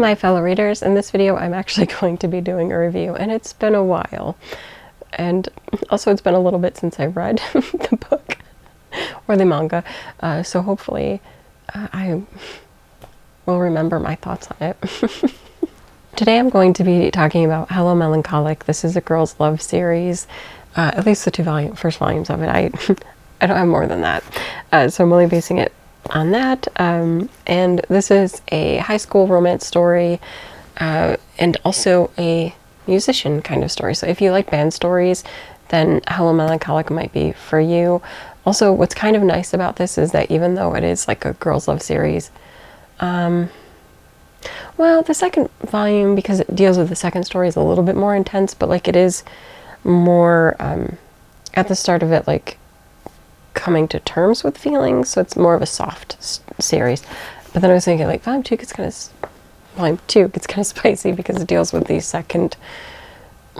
my fellow readers. In this video, I'm actually going to be doing a review, and it's been a while. And also it's been a little bit since I read the book or the manga, so hopefully I will remember my thoughts on it. Today I'm going to be talking about Hello Melancholic. This is a girls' love series, at least the first volumes of it. I don't have more than that, so I'm only basing it on that. And this is a high school romance story, and also a musician kind of story. So if you like band stories, then Hello Melancholic might be for you. Also, what's kind of nice about this is that even though it is like a girls' love series, well, the second volume, because it deals with the second story, is a little bit more intense, but like it is more at the start of it, like coming to terms with feelings, so it's more of a soft series. But then I was thinking, like, volume two gets kind of spicy because it deals with the second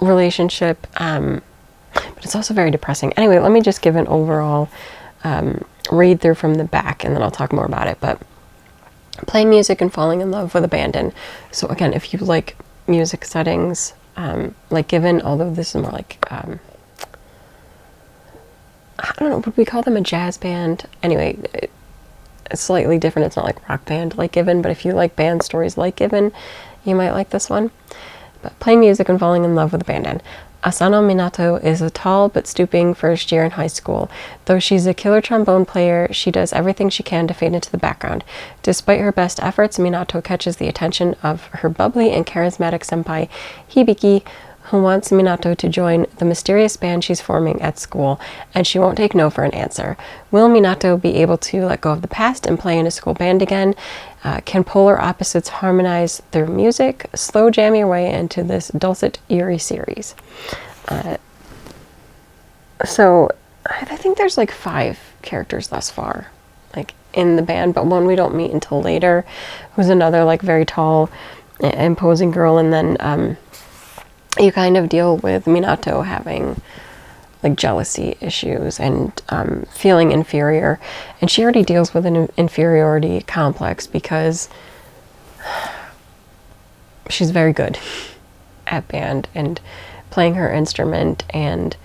relationship, but it's also very depressing. Anyway, let me just give an overall read through from the back, and then I'll talk more about it. But playing music and falling in love with abandon. So again, if you like music settings, like Given, although this is more like I don't know, would we call them a jazz band? Anyway, it's slightly different. It's not like rock band like Given, but if you like band stories like Given, you might like this one. But playing music and falling in love with abandon. Asano Minato is a tall but stooping first year in high school. Though she's a killer trombone player, she does everything she can to fade into the background. Despite her best efforts, Minato catches the attention of her bubbly and charismatic senpai, Hibiki, who wants Minato to join the mysterious band she's forming at school, and she won't take no for an answer. Will Minato be able to let go of the past and play in a school band again? Can polar opposites harmonize through music? Slow jam your way into this dulcet, eerie series. So I think there's like 5 characters thus far, like in the band, but one we don't meet until later, who's another like very tall, imposing girl, and then you kind of deal with Minato having like jealousy issues and feeling inferior, and she already deals with an inferiority complex because she's very good at band and playing her instrument, and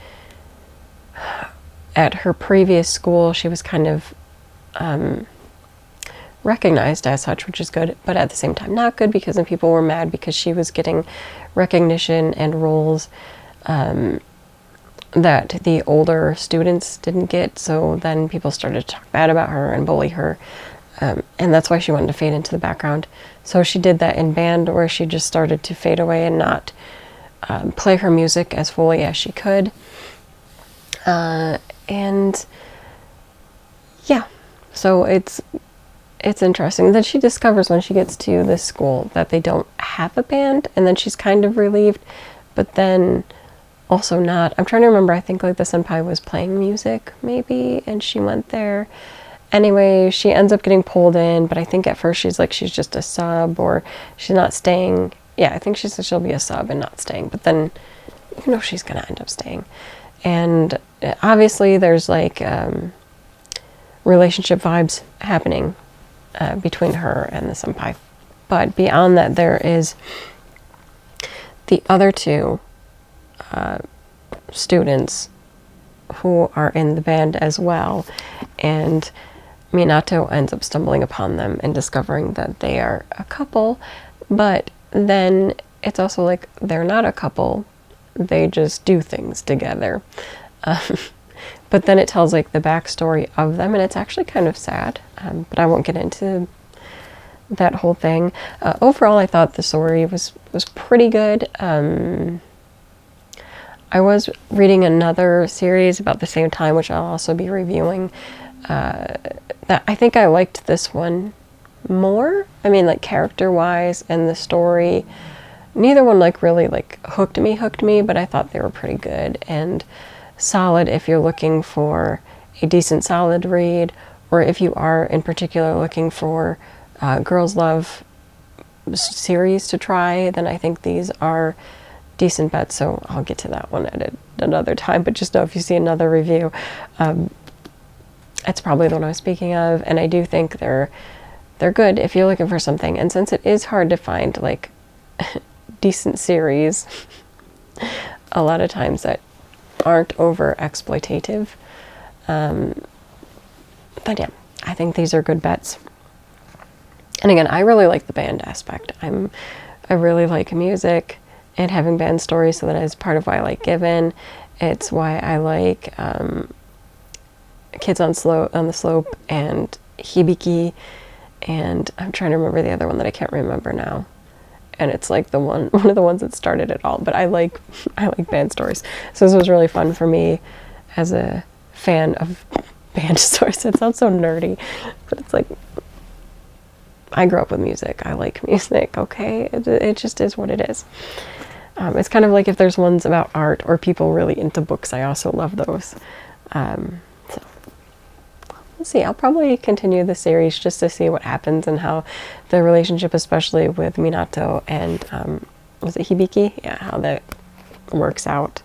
at her previous school she was kind of recognized as such, which is good, but at the same time not good, because then people were mad because she was getting recognition and roles that the older students didn't get, so then people started to talk bad about her and bully her, and that's why she wanted to fade into the background. So she did that in band, where she just started to fade away and not play her music as fully as she could, and yeah, so it's interesting. Then she discovers when she gets to this school that they don't have a band, and then she's kind of relieved, but then also not. I'm trying to remember, I think like the senpai was playing music maybe, and she went there. Anyway, she ends up getting pulled in, but I think at first she's just a sub, or she's not staying. Yeah, I think she'll be a sub and not staying, but then you know she's gonna end up staying. And obviously there's like relationship vibes happening between her and the senpai, but beyond that there is the other 2 students who are in the band as well, and Minato ends up stumbling upon them and discovering that they are a couple, but then it's also like they're not a couple, they just do things together. But then it tells like the backstory of them, and it's actually kind of sad, but I won't get into that whole thing. Overall, I thought the story was pretty good. I was reading another series about the same time, which I'll also be reviewing, that I think I liked this one more. I mean, like character-wise and the story, neither one like really like hooked me, but I thought they were pretty good and solid if you're looking for a decent solid read, or if you are in particular looking for girls' love series to try, then I think these are decent bets. So I'll get to that one at another time, but just know if you see another review, it's probably the one I was speaking of, and I do think they're they're good if you're looking for something. And since it is hard to find like decent series a lot of times that aren't over exploitative, but yeah, I think these are good bets. And again, I really like the band aspect. I really like music and having band stories, so that is part of why I like Given. It's why I like Kids on the Slope and Hibiki, and I'm trying to remember the other one that I can't remember now. And it's like one of the ones that started it all. But I like band stories, so this was really fun for me as a fan of band stories. It sounds so nerdy, but it's like, I grew up with music. I like music, okay? It just is what it is. It's kind of like if there's ones about art or people really into books, I also love those. So we'll see. I'll probably continue the series just to see what happens and how the relationship, especially with Minato and, was it Hibiki? Yeah, how that works out.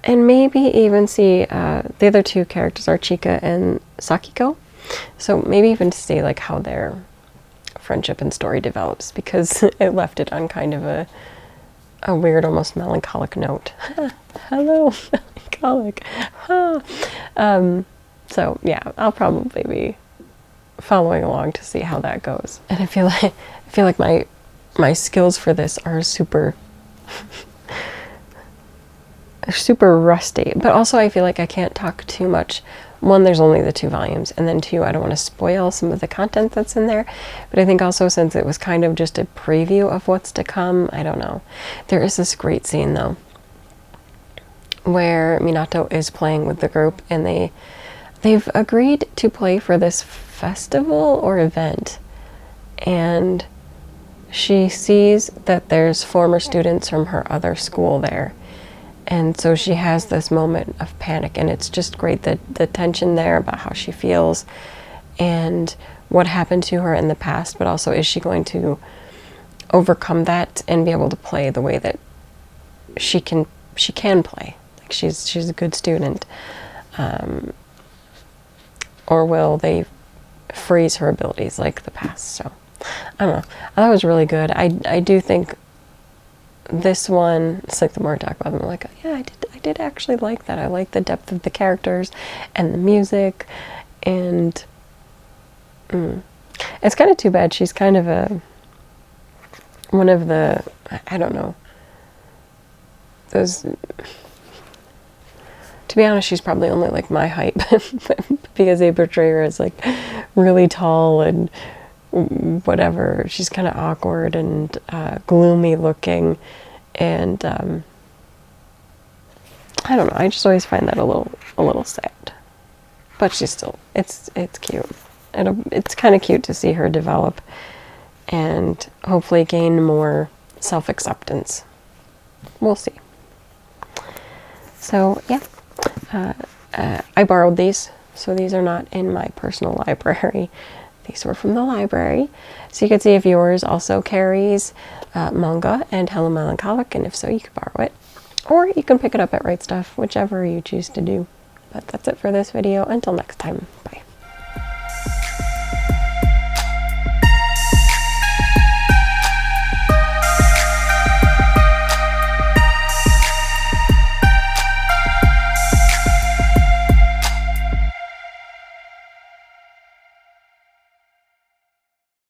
And maybe even see the other two characters are Chika and Sakiko. So maybe even to see like how their friendship and story develops, because it left it on kind of a weird, almost melancholic note. Hello, melancholic. So yeah, I'll probably be following along to see how that goes. And I feel like my skills for this are super rusty, but also I feel like I can't talk too much. One, there's only the 2 volumes, and then 2, I don't want to spoil some of the content that's in there, but I think also since it was kind of just a preview of what's to come, I don't know. There is this great scene though where Minato is playing with the group, and they've agreed to play for this festival or event, and she sees that there's former students from her other school there. And so she has this moment of panic, and it's just great, the tension there about how she feels and what happened to her in the past, but also is she going to overcome that and be able to play the way that she can play. Like she's a good student. Or will they freeze her abilities like the past? So I don't know. I thought it was really good. I do think this one, it's like the more I talk about them, I'm like, oh, yeah, I did actually like that. I like the depth of the characters and the music, and it's kind of too bad she's kind of one of the, I don't know, those, to be honest, she's probably only like my height, because they portray her as like really tall and whatever. She's kind of awkward and gloomy looking, and I don't know, I just always find that a little sad. But she's still, it's cute. It's kind of cute to see her develop and hopefully gain more self-acceptance. We'll see. So yeah, I borrowed these, so these are not in my personal library. These were from the library. So you can see if yours also carries manga and Hello Melancholic, and if so, you can borrow it. Or you can pick it up at Right Stuff, whichever you choose to do. But that's it for this video. Until next time, bye.